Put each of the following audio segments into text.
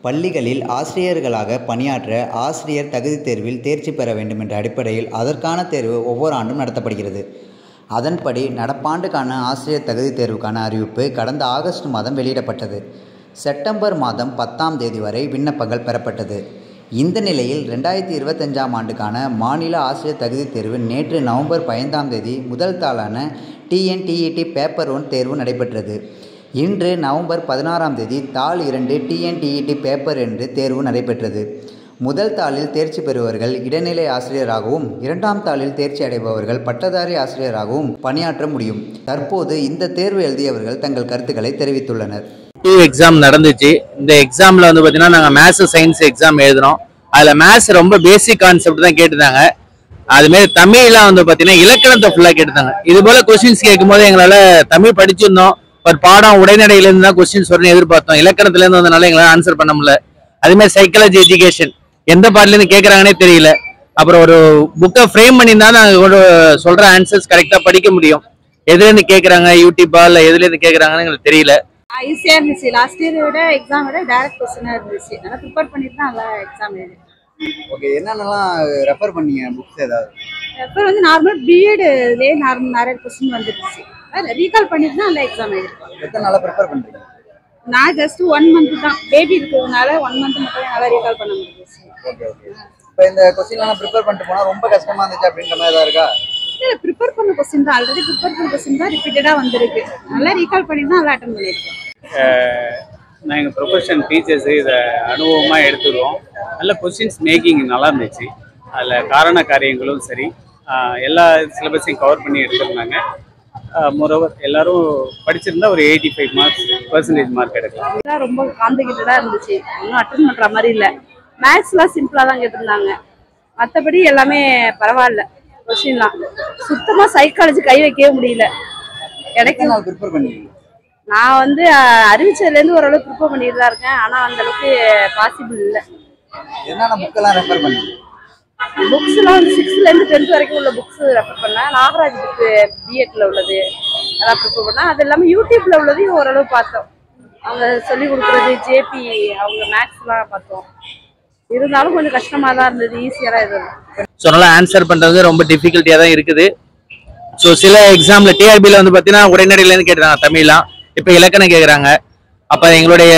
பள்ளிகளில் ஆசிரியர்களாக பணியாற்ற ஆசிரியர் தகுதித் தேர்வில் தேர்ச்சி பெற வேண்டும் என்ற அடிப்படையில் அதற்கான தேர்வு ஒவ்வொரு ஆண்டும் நடத்தப்படுகிறது. அதன்படி நடப்பாண்டுக்கான ஆசிரியர் தகுதித் தேர்வுக்கான அறிவிப்பு கடந்த ஆகஸ்ட் மாதம் வெளியிடப்பட்டது. செப்டம்பர் மாதம் 10ஆம் தேதி வரை விண்ணப்பங்கள் பெறப்பட்டது. இந்த நிலையில் 2025ஆம் ஆண்டுக்கான மாநில ஆசிரியர் தகுதித் தேர்வு நேற்று நவம்பர் 15ஆம் தேதி முதல் தாளான TNTET பேப்பர் 1 தேர்வு நடைபெற்றது. இன்று நவம்பர் 16ஆம் தேதி தாள் 2 TNTET பேப்பர் 2 தேர்வு நடைபெற்றது. முதல் தாளில் தேர்ச்சி பெறுபவர்கள் இடைநிலை ஆசிரியராகவும், 2ஆம் தாளில் தேர்ச்சி அடைபவர்கள் பட்டதாரி ஆசிரியராகவும் பணியாற்ற முடியும். தற்போது இந்த தேர்வு எழுதியவர்கள் தங்கள் கருத்துக்களை தெரிவித்துள்ளனர். எக்ஸாம் நடந்துச்சு. இந்த எக்ஸாம்ல வந்து பார்த்தீங்கன்னா நாங்கள் மேத்ஸ் சயின்ஸ் எக்ஸாம் எழுதினோம். அதில் மேத்ஸ் ரொம்ப பேசிக் கான்செப்ட் தான் கேட்டுருந்தாங்க. அதுமாரி தமிழ்லாம் வந்து பார்த்தீங்கன்னா இலக்கணத்தை ஃபுல்லாக கேட்டுருந்தாங்க. இது போல கொஸ்டின்ஸ் கேட்கும்போது எங்களால் தமிழ் படிச்சிருந்தோம், ஒரு பாடம் உடைநடையிலேருந்து தான் கொஸ்டின்ஸ் வரணும் எதிர்பார்த்தோம். இலக்கணத்துலேருந்து வந்தனால எங்களால் ஆன்சர் பண்ண முடியல. அதுமாதிரி சைக்காலஜி எஜுகேஷன் எந்த பார்ட்லேருந்து கேட்குறாங்கன்னே தெரியல. அப்புறம் ஒரு புக்கை ஃப்ரேம் பண்ணி தான் நாங்கள் சொல்கிற ஆன்சர்ஸ் கரெக்டாக படிக்க முடியும். எதுலேருந்து கேட்குறாங்க, யூடியூப்பா இல்லை எதுலேருந்து கேட்குறாங்கன்னு எங்களுக்கு தெரியல. ஈஸியாக இருந்துச்சு. லாஸ்ட் இயரை விட எக்ஸாம் விட டைரக்ட் கொஸ்டினாக இருந்துச்சு. நல்லா ப்ரிப்பேர் பண்ணிட்டு தான் நல்லா எக்ஸாம் எழுதி. ஓகே, என்னென்னலாம் ரெஃபர் பண்ணீங்க புக்ஸ்? ஏதாவது ரெஃபர் வந்து நார்மல் பிஎட்லேயே நிறைய கொஸ்டின் வந்துருச்சு. ரீகால் பண்ணிட்டு தான் நல்லா எக்ஸாம் எழுதிருக்கோம். எத்தனை நாளாக ப்ரிப்பேர் பண்ணுறீங்க? நான் ஜஸ்ட் 1 மந்த் தான், பேபி இருக்கிறதுனால 1 மந்த் மட்டும் நல்லா ரீகால் பண்ண முடிஞ்சிச்சு. Okay okay. இப்போ இந்த கொஸ்டின்லாம் ப்ரிப்பேர் பண்ணிட்டு போனால் ரொம்ப கஷ்டமாக இருந்துச்சு அப்படின்ற மாதிரி தான் இருக்கா? இல்லை, ப்ரிப்பேர் பண்ண கொஸ்டின் தான், ஆல்ரெடி ப்ரிப்பேர் பண்ண கொஸ்டின் தான் ரிப்பீட்டடாக வந்திருக்கு. நல்லா ரீகால் பண்ணி தான் நல்லா அட்டன் பண்ணியிருக்கேன். நான் எங்கள் ப்ரொஃபஷன் டீச்சர்ஸு இதை அனுபவமாக எடுத்துருவோம். நல்ல கொஸ்டின்ஸ் மேக்கிங் நல்லா இருந்துச்சு. அதில் காரண காரியங்களும் சரி, எல்லா சிலபஸையும் கவர் பண்ணி எடுத்துருந்தாங்க. மோரோவர் எல்லாரும் படிச்சிருந்தா ஒரு 85% மார்க் எடுக்கலாம். இதெல்லாம் ரொம்ப காம்ப்ளிகேட்டடாக இருந்துச்சு, இன்னும் அட்டன் பண்ணுற மாதிரி இல்லை. மேத்ஸ்லாம் சிம்பிளாக தான் கேட்டிருந்தாங்க, மற்றபடி எல்லாமே பரவாயில்ல. கொஸ்டின்லாம் சுத்தமாக சைக்காலஜி கை வைக்கவே முடியல. எனக்கு நான் ப்ரிப்பேர் பண்ணிக்கிறேன். நான் வந்து அறிவிச்சதுலேருந்து ஓரளவுக்கு ப்ரிப்பேர் பண்ணிட்டு தான் இருக்கேன், ஆனால் அந்தளவுக்கு பாசிபிள் இல்லை. என்னென்ன புக்கெல்லாம் ரெஃபர் பண்ணீங்க? புக்ஸ்லாம் வந்து 6லேருந்து 10th வரைக்கும் உள்ள புக்ஸ் ரெஃபர் பண்ணேன். நாகராஜ் புக்கு பிஎட்ல உள்ளது அதான் ப்ரிப்பேர் பண்ணேன். அது இல்லாமல் யூடியூப்ல உள்ளதையும் ஓரளவு பார்த்தோம். அவங்க சொல்லி கொடுக்குறது ஜேபி அவங்க மேக்ஸ்லாம் பார்த்தோம். இருந்தாலும் கொஞ்சம் கஷ்டமாக தான் இருந்தது, ஈஸியாக இருந்தது. ஸோ நல்லா ஆன்சர் பண்ணுறது ரொம்ப டிஃபிகல்ட்டியாக தான் இருக்குது. ஸோ சில எக்ஸாமில் டிஆர்பியில் வந்து பார்த்தீங்கன்னா உரைநடையிலேருந்து கேட்டுறாங்க தமிழ்லாம், இப்போ இலக்கணம் கேட்குறாங்க. அப்போ எங்களுடைய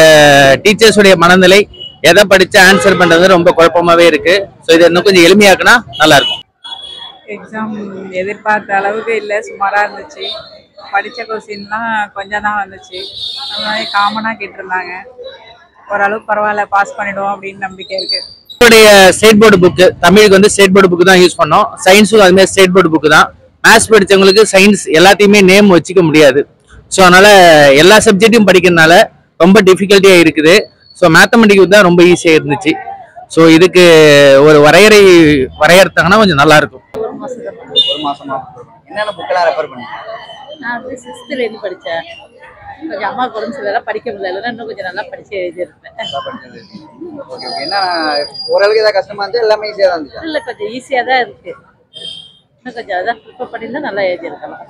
டீச்சர்ஸுடைய மனநிலை எதை படித்து ஆன்சர் பண்ணுறது ரொம்ப குழப்பமாகவே இருக்குது. ஸோ இதை இன்னும் கொஞ்சம் எளிமையாக்குனா நல்லாயிருக்கும். எக்ஸாம் எதிர்பார்த்த அளவுக்கு இல்லை, சுமாராக இருந்துச்சு. படித்த கொஸ்டின்லாம் கொஞ்சம் தான் வந்துச்சு. அந்த மாதிரி காமனாக கேட்டிருந்தாங்க. ஓரளவுக்கு பரவாயில்ல, பாஸ் பண்ணிவிடுவோம் அப்படின்னு நம்பிக்கை இருக்குது. என்னுடைய ஸ்டேட் போர்டு புக்கு, தமிழுக்கு வந்து ஸ்டேட் போர்டு புக்கு தான் யூஸ் பண்ணோம். சயின்ஸும் அதுமாதிரி ஸ்டேட் போர்டு புக்கு தான். மேத்ஸ் படித்தவங்களுக்கு சயின்ஸ் எல்லாத்தையுமே நேம் வச்சுக்க முடியாது. ஸோ அதனால் எல்லா சப்ஜெக்ட்டையும் படிக்கிறதுனால ரொம்ப டிஃபிகல்ட்டியாக இருக்குது. ஸோ மேத்தமெட்டிக்ஸ் தான் ரொம்ப ஈஸியாக இருந்துச்சு. ஸோ இதுக்கு ஒரு வரையறுத்தாங்கன்னா கொஞ்சம் நல்லாயிருக்கும். ஒரு மாசமா என்னென்ன புக்கெல்லாம் ரெஃபர் பண்ணீங்க? நான் வந்து 6th படித்தேன். கொஞ்சம் அம்மா உடம்பு சரியில்லை, படிக்க முடியல. இன்னும் கொஞ்சம் நல்லா படித்து எழுதியிருப்பேன். ஓகே, என்ன ஓரளவுக்கு ஏதாவது கஷ்டமா இருந்துச்சு, எல்லாமே ஈஸியாக தான் இருந்துச்சு? இல்லை, கொஞ்சம் ஈஸியாக தான் இருக்குது. இன்னும் கொஞ்சம் அதான் ப்ரிப்பேர் பண்ணியிருந்தா நல்லா எழுதியிருக்கலாம்.